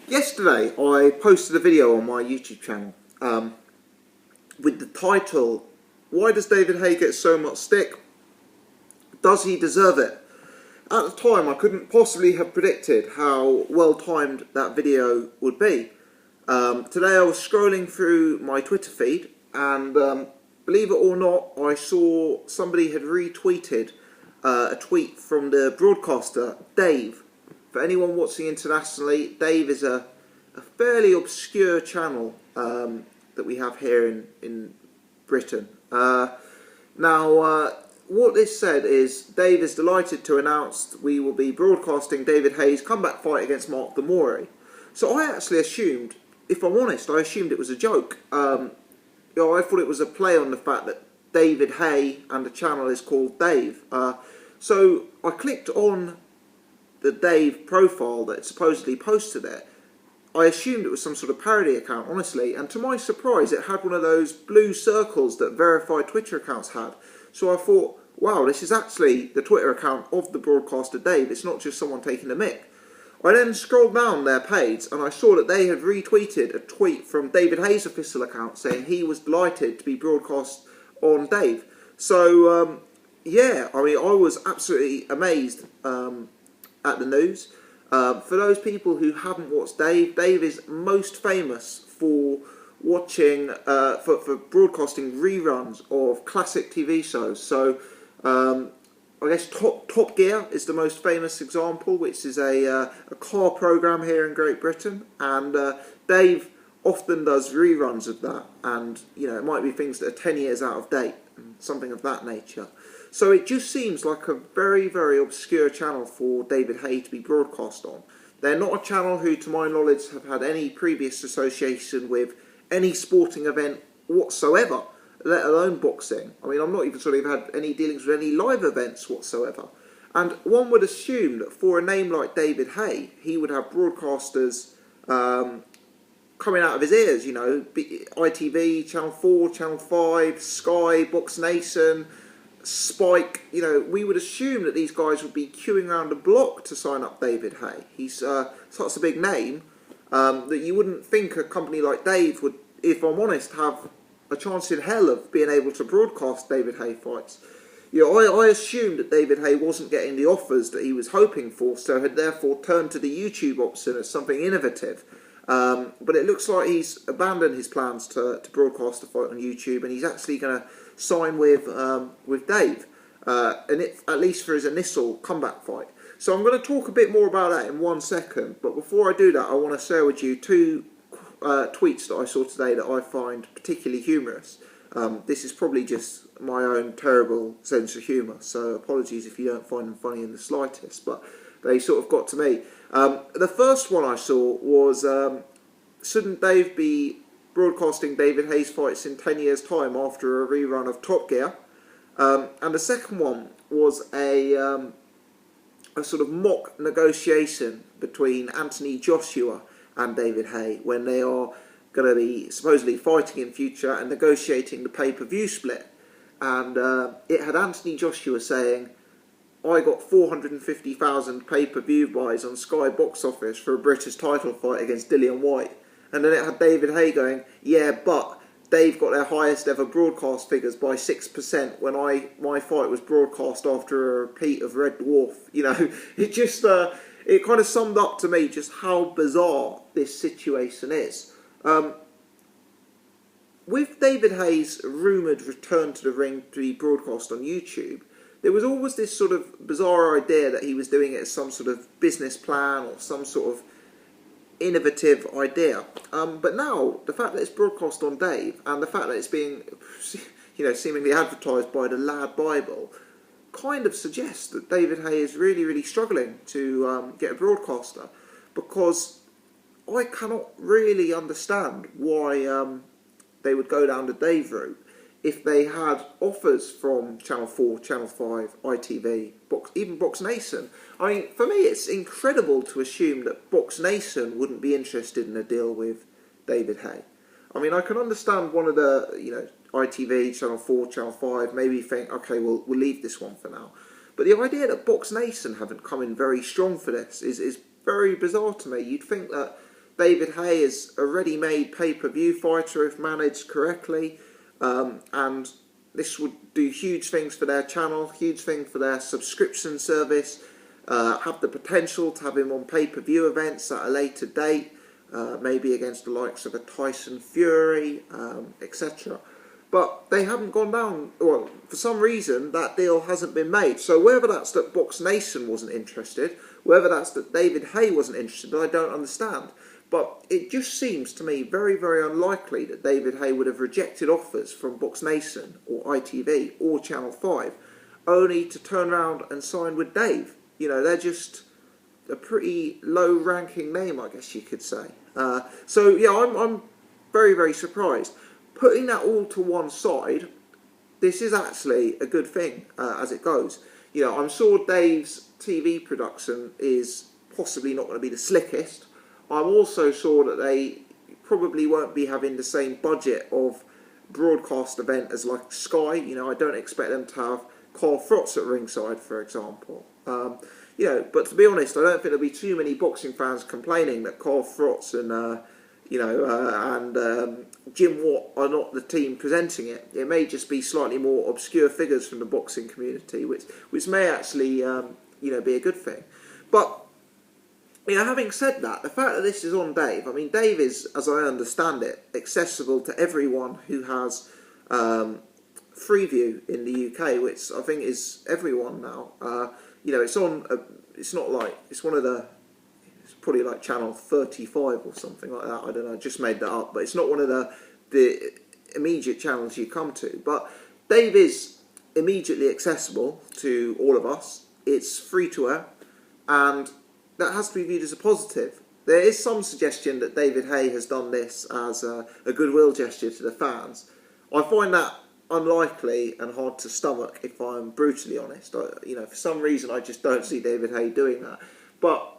Yesterday I posted a video on my YouTube channel with the title, "Why does David Haye get so much stick? Does he deserve it?" At the time I couldn't possibly have predicted how well timed that video would be. Today I was scrolling through my Twitter feed and believe it or not, I saw somebody had retweeted a tweet from the broadcaster Dave. For anyone watching internationally, Dave is a fairly obscure channel that we have here in Britain. What this said is, Dave is delighted to announce we will be broadcasting David Haye's comeback fight against Mark De Mori. So I actually assumed, if I'm honest, I assumed it was a joke. I thought it was a play on the fact that David Haye and the channel is called Dave. So I clicked on the Dave profile that supposedly posted it. I assumed it was some sort of parody account, honestly, and to my surprise it had one of those blue circles that verified Twitter accounts had. So I thought, wow, this is actually the Twitter account of the broadcaster Dave, it's not just someone taking a mick. I then scrolled down their page and I saw that they had retweeted a tweet from David Haye's official account saying he was delighted to be broadcast on Dave. So, yeah, I mean, I was absolutely amazed at the news. For those people who haven't watched Dave, Dave is most famous for watching, for broadcasting reruns of classic TV shows. So I guess Top Gear is the most famous example, which is a car program here in Great Britain, and Dave often does reruns of that, and you know, it might be things that are 10 years out of date and something of that nature. So it just seems like a very, very obscure channel for David Haye to be broadcast on. They're not a channel who, to my knowledge, have had any previous association with any sporting event whatsoever, let alone boxing. I mean, I'm not even sure they've had any dealings with any live events whatsoever. And one would assume that for a name like David Haye, he would have broadcasters coming out of his ears, you know, ITV, Channel 4, Channel 5, Sky, Box Nation, Spike. You know, we would assume that these guys would be queuing around the block to sign up David Haye. He's such a big name that you wouldn't think a company like Dave would, if I'm honest, have a chance in hell of being able to broadcast David Haye fights. You know, I assumed that David Haye wasn't getting the offers that he was hoping for, so had therefore turned to the YouTube option as something innovative. But it looks like he's abandoned his plans to broadcast the fight on YouTube, and he's actually going to sign with Dave, and at least for his initial comeback fight. So I'm going to talk a bit more about that in 1 second, but before I do that, I want to share with you two tweets that I saw today that I find particularly humorous. This is probably just my own terrible sense of humour, so apologies if you don't find them funny in the slightest, but they sort of got to me. The first one I saw was, shouldn't Dave be broadcasting David Haye's fights in 10 years' time after a rerun of Top Gear? And the second one was a sort of mock negotiation between Anthony Joshua and David Haye when they are going to be supposedly fighting in future and negotiating the pay-per-view split. And it had Anthony Joshua saying, "I got 450,000 pay-per-view buys on Sky Box Office for a British title fight against Dillian Whyte." And then it had David Haye going, "Yeah, but Dave got their highest ever broadcast figures by 6% when my fight was broadcast after a repeat of Red Dwarf." You know, it just it kind of summed up to me just how bizarre this situation is. With David Haye's rumoured return to the ring to be broadcast on YouTube, there was always this sort of bizarre idea that he was doing it as some sort of business plan or some sort of innovative idea. But now, the fact that it's broadcast on Dave and the fact that it's being, you know, seemingly advertised by the Lad Bible kind of suggests that David Haye is really, really struggling to get a broadcaster, because I cannot really understand why they would go down the Dave route if they had offers from Channel 4, Channel 5, ITV, even Box Nation. I mean, for me, it's incredible to assume that Box Nation wouldn't be interested in a deal with David Haye. I mean, I can understand one of the, you know, ITV, Channel 4, Channel 5, maybe think, okay, we'll leave this one for now. But the idea that Box Nation haven't come in very strong for this is very bizarre to me. You'd think that David Haye is a ready-made pay-per-view fighter if managed correctly, and this would do huge things for their channel, huge thing for their subscription service, have the potential to have him on pay-per-view events at a later date, maybe against the likes of a Tyson Fury, etc. But they haven't gone down, well, for some reason that deal hasn't been made. So whether that's that Box Nation wasn't interested, whether that's that David Haye wasn't interested, I don't understand. But it just seems to me very, very unlikely that David Haye would have rejected offers from Box Nation or ITV or Channel 5 only to turn around and sign with Dave. You know, they're just a pretty low-ranking name, I guess you could say. So, yeah, I'm very, very surprised. Putting that all to one side, this is actually a good thing as it goes. You know, I'm sure Dave's TV production is possibly not going to be the slickest. I'm also sure that they probably won't be having the same budget of broadcast event as like Sky. You know, I don't expect them to have Carl Frotz at ringside, for example. You know, but to be honest, I don't think there'll be too many boxing fans complaining that Carl Frotz and Jim Watt are not the team presenting it. It may just be slightly more obscure figures from the boxing community, which may actually be a good thing. But you know, having said that, the fact that this is on Dave, I mean, Dave is, as I understand it, accessible to everyone who has Freeview in the UK, which I think is everyone now. You know, it's on. It's not like it's one of the. It's probably like channel 35 or something like that. I don't know. I just made that up, but it's not one of the immediate channels you come to. But Dave is immediately accessible to all of us. It's free to air, and that has to be viewed as a positive. There is some suggestion that David Haye has done this as a goodwill gesture to the fans. I find that unlikely and hard to stomach, if I'm brutally honest. For some reason, I just don't see David Haye doing that. But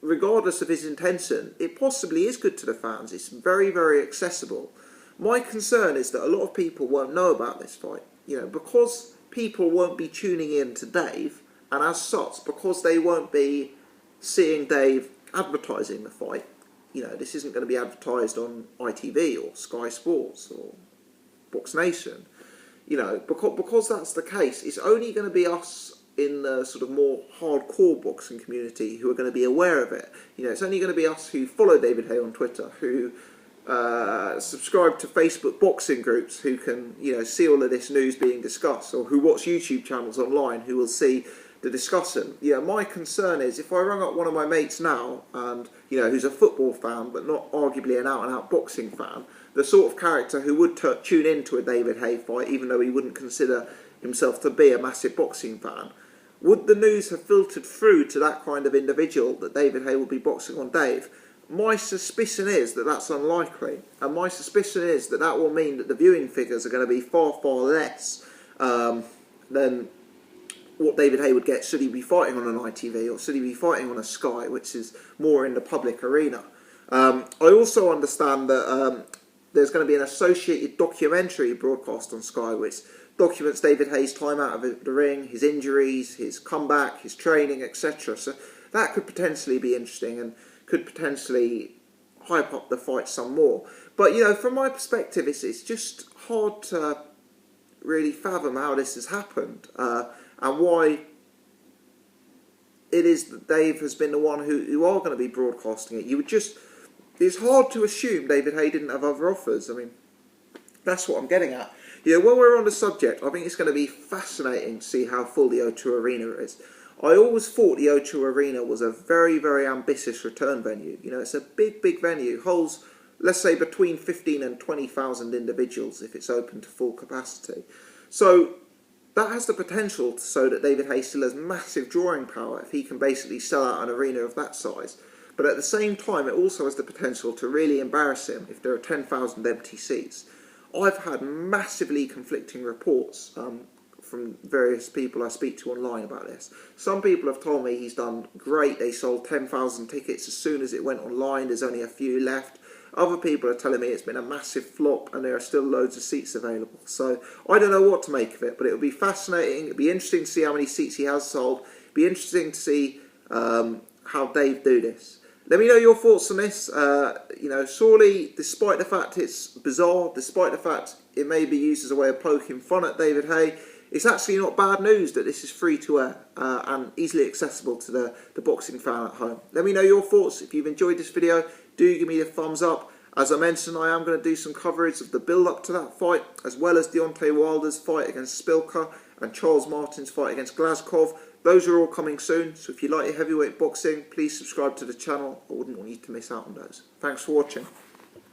regardless of his intention, it possibly is good to the fans. It's very, very accessible. My concern is that a lot of people won't know about this fight. You know, because people won't be tuning in to Dave, and as such, because they won't be seeing Dave advertising the fight. You know, this isn't going to be advertised on ITV or Sky Sports or Box Nation. You know, because that's the case, it's only going to be us in the sort of more hardcore boxing community who are going to be aware of it. You know, it's only going to be us who follow David Haye on Twitter, who subscribe to Facebook boxing groups, who can, you know, see all of this news being discussed, or who watch YouTube channels online, who will see the discussion. Yeah, my concern is if I rung up one of my mates now, and you know, who's a football fan but not arguably an out-and-out boxing fan, the sort of character who would tune into a David Haye fight, even though he wouldn't consider himself to be a massive boxing fan, would the news have filtered through to that kind of individual that David Haye will be boxing on Dave? My suspicion is that that's unlikely, and my suspicion is that that will mean that the viewing figures are going to be far, far less than what David Haye would get should he be fighting on an ITV or should he be fighting on a Sky, which is more in the public arena. I also understand that there's going to be an associated documentary broadcast on Sky which documents David Haye's time out of the ring, his injuries, his comeback, his training, etc. So that could potentially be interesting and could potentially hype up the fight some more. But, you know, from my perspective, it's just hard to really fathom how this has happened. And why it is that Dave has been the one who are going to be broadcasting it. It's hard to assume David Haye didn't have other offers. I mean, that's what I'm getting at. You know, when we're on the subject, I think it's going to be fascinating to see how full the O2 Arena is. I always thought the O2 Arena was a very, very ambitious return venue. You know, it's a big, big venue. Holds, let's say, between 15 and 20,000 individuals if it's open to full capacity. So that has the potential so that David Haye still has massive drawing power if he can basically sell out an arena of that size. But at the same time, it also has the potential to really embarrass him if there are 10,000 empty seats. I've had massively conflicting reports from various people I speak to online about this. Some people have told me he's done great. They sold 10,000 tickets as soon as it went online. There's only a few left. Other people are telling me it's been a massive flop and there are still loads of seats available. So I don't know what to make of it, but it will be fascinating. It'll be interesting to see how many seats he has sold. It'll be interesting to see how Dave do this. Let me know your thoughts on this. You know, surely, despite the fact it's bizarre, despite the fact it may be used as a way of poking fun at David Haye, it's actually not bad news that this is free to air and easily accessible to the boxing fan at home. Let me know your thoughts. If you've enjoyed this video, do give me a thumbs up. As I mentioned, I am going to do some coverage of the build-up to that fight, as well as Deontay Wilder's fight against Spilka and Charles Martin's fight against Glazkov. Those are all coming soon, so if you like your heavyweight boxing, please subscribe to the channel. I wouldn't want you to miss out on those. Thanks for watching.